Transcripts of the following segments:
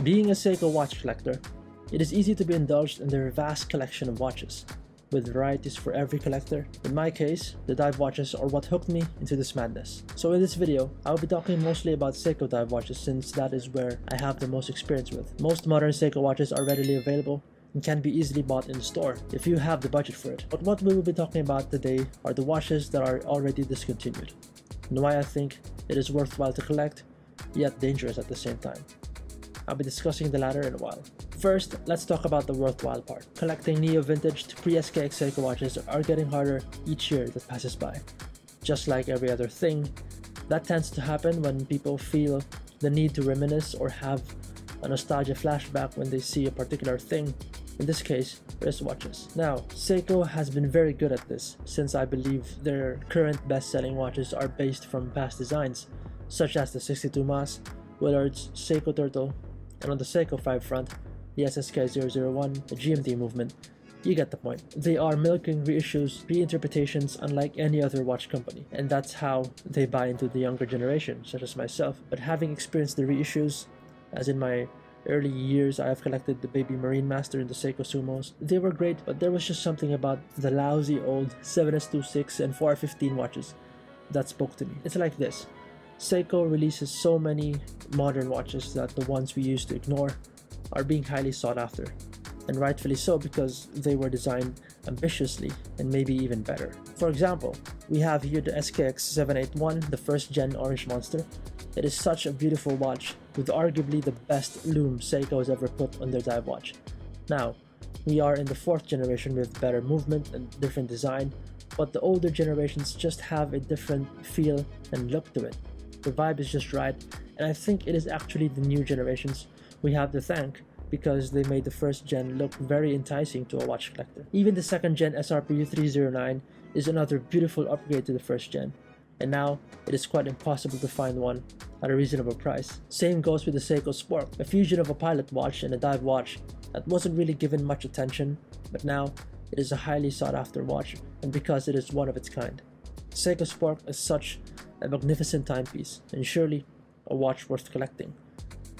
Being a Seiko watch collector, it is easy to be indulged in their vast collection of watches, with varieties for every collector. In my case, the dive watches are what hooked me into this madness. So in this video, I will be talking mostly about Seiko dive watches since that is where I have the most experience with. Most modern Seiko watches are readily available and can be easily bought in the store if you have the budget for it. But what we will be talking about today are the watches that are already discontinued, and why I think it is worthwhile to collect, yet dangerous at the same time. I'll be discussing the latter in a while. First, let's talk about the worthwhile part. Collecting neo-vintage to pre-SKX Seiko watches are getting harder each year that passes by. Just like every other thing, that tends to happen when people feel the need to reminisce or have a nostalgia flashback when they see a particular thing. In this case, wristwatches. Now, Seiko has been very good at this, since I believe their current best-selling watches are based from past designs, such as the 62 Mas, Willard's, Seiko Turtle, and on the Seiko 5 front, the SSK 001, the GMT movement. You get the point. They are milking reissues, reinterpretations unlike any other watch company, and that's how they buy into the younger generation, such as myself. But having experienced the reissues, as in my early years I have collected the Baby Marine Master and the Seiko Sumos, they were great, but there was just something about the lousy old 7S26 and 415 watches that spoke to me. It's like this. Seiko releases so many modern watches that the ones we used to ignore are being highly sought after, and rightfully so because they were designed ambitiously and maybe even better. For example, we have here the SKX 781, the first gen Orange Monster. It is such a beautiful watch with arguably the best lume Seiko has ever put on their dive watch. Now, we are in the 4th generation with better movement and different design, but the older generations just have a different feel and look to it. The vibe is just right, and I think it is actually the new generations we have to thank because they made the first gen look very enticing to a watch collector. Even the 2nd gen SRPU 309 is another beautiful upgrade to the 1st gen, and now it is quite impossible to find one at a reasonable price. Same goes with the Seiko Spork, a fusion of a pilot watch and a dive watch that wasn't really given much attention, but now it is a highly sought after watch, and because it is one of its kind. Seiko Spork is such a magnificent timepiece, and surely a watch worth collecting.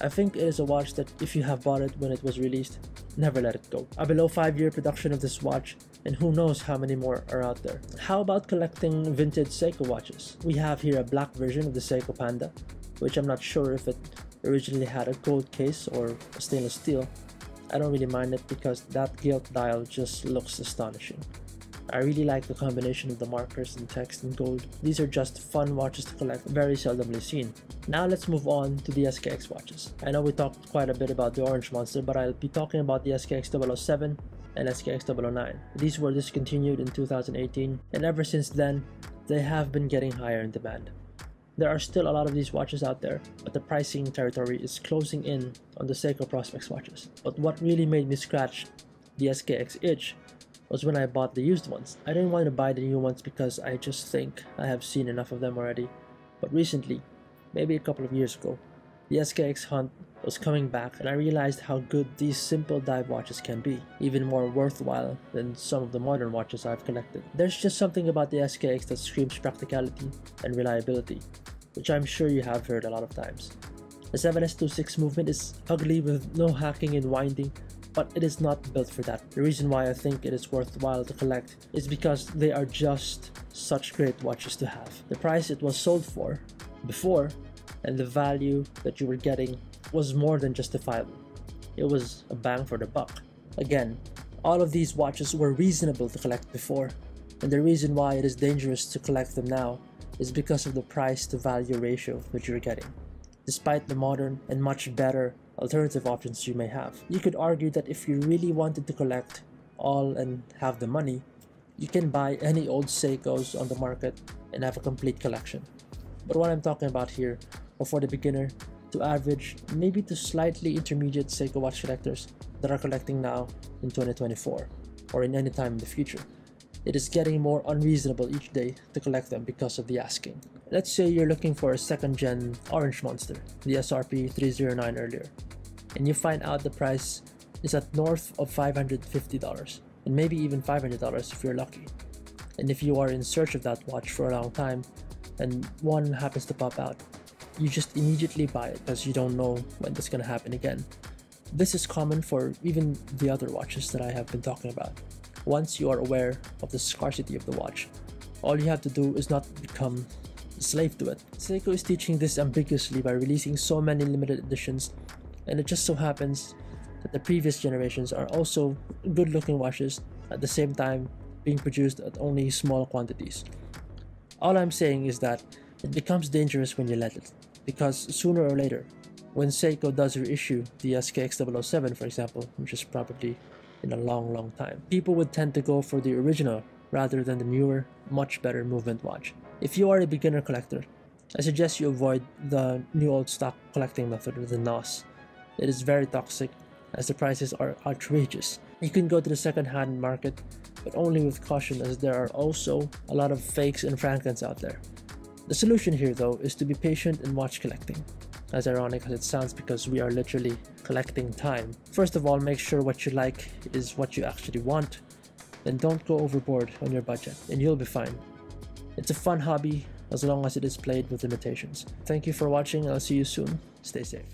I think it is a watch that if you have bought it when it was released, never let it go. A below 5-year production of this watch, and who knows how many more are out there. How about collecting vintage Seiko watches? We have here a black version of the Seiko Panda, which I'm not sure if it originally had a gold case or a stainless steel. I don't really mind it because that gilt dial just looks astonishing. I really like the combination of the markers and text in gold. These are just fun watches to collect, very seldomly seen. Now let's move on to the SKX watches. I know we talked quite a bit about the Orange Monster, but I'll be talking about the SKX 007 and SKX 009. These were discontinued in 2018, and ever since then, they have been getting higher in demand. There are still a lot of these watches out there, but the pricing territory is closing in on the Seiko Prospex watches. But what really made me scratch the SKX Itge was when I bought the used ones. I didn't want to buy the new ones because I just think I have seen enough of them already. But recently, maybe a couple of years ago, the SKX hunt was coming back and I realized how good these simple dive watches can be, even more worthwhile than some of the modern watches I've collected. There's just something about the SKX that screams practicality and reliability, which I'm sure you have heard a lot of times. The 7S26 movement is ugly with no hacking and winding, but it is not built for that. The reason why I think it is worthwhile to collect is because they are just such great watches to have. The price it was sold for before and the value that you were getting was more than justifiable. It was a bang for the buck. Again, all of these watches were reasonable to collect before, and the reason why it is dangerous to collect them now is because of the price to value ratio that you're getting. Despite the modern and much better alternative options you may have. You could argue that if you really wanted to collect all and have the money, you can buy any old Seikos on the market and have a complete collection. But what I'm talking about here are for the beginner to average, maybe to slightly intermediate Seiko watch collectors that are collecting now in 2024 or in any time in the future. It is getting more unreasonable each day to collect them because of the asking. Let's say you're looking for a 2nd gen Orange Monster, the SRP 309 earlier, and you find out the price is at north of $550 and maybe even $500 if you're lucky. And if you are in search of that watch for a long time and one happens to pop out, you just immediately buy it because you don't know when that's going to happen again. This is common for even the other watches that I have been talking about. Once you are aware of the scarcity of the watch, all you have to do is not become a slave to it. Seiko is teaching this ambiguously by releasing so many limited editions, and it just so happens that the previous generations are also good-looking watches at the same time being produced at only small quantities. All I'm saying is that it becomes dangerous when you let it, because sooner or later, when Seiko does reissue the SKX 007, for example, which is probably in a long time, people would tend to go for the original rather than the newer, much better movement watch. If you are a beginner collector, I suggest you avoid the new old stock collecting method, or the NOS. It is very toxic, as the prices are outrageous. You can go to the second-hand market, but only with caution, as there are also a lot of fakes and frankens out there. The solution here, though, is to be patient in watch collecting. As ironic as it sounds, because we are literally collecting time. First of all, make sure what you like is what you actually want, then don't go overboard on your budget, and you'll be fine. It's a fun hobby, as long as it is played with limitations. Thank you for watching, and I'll see you soon. Stay safe.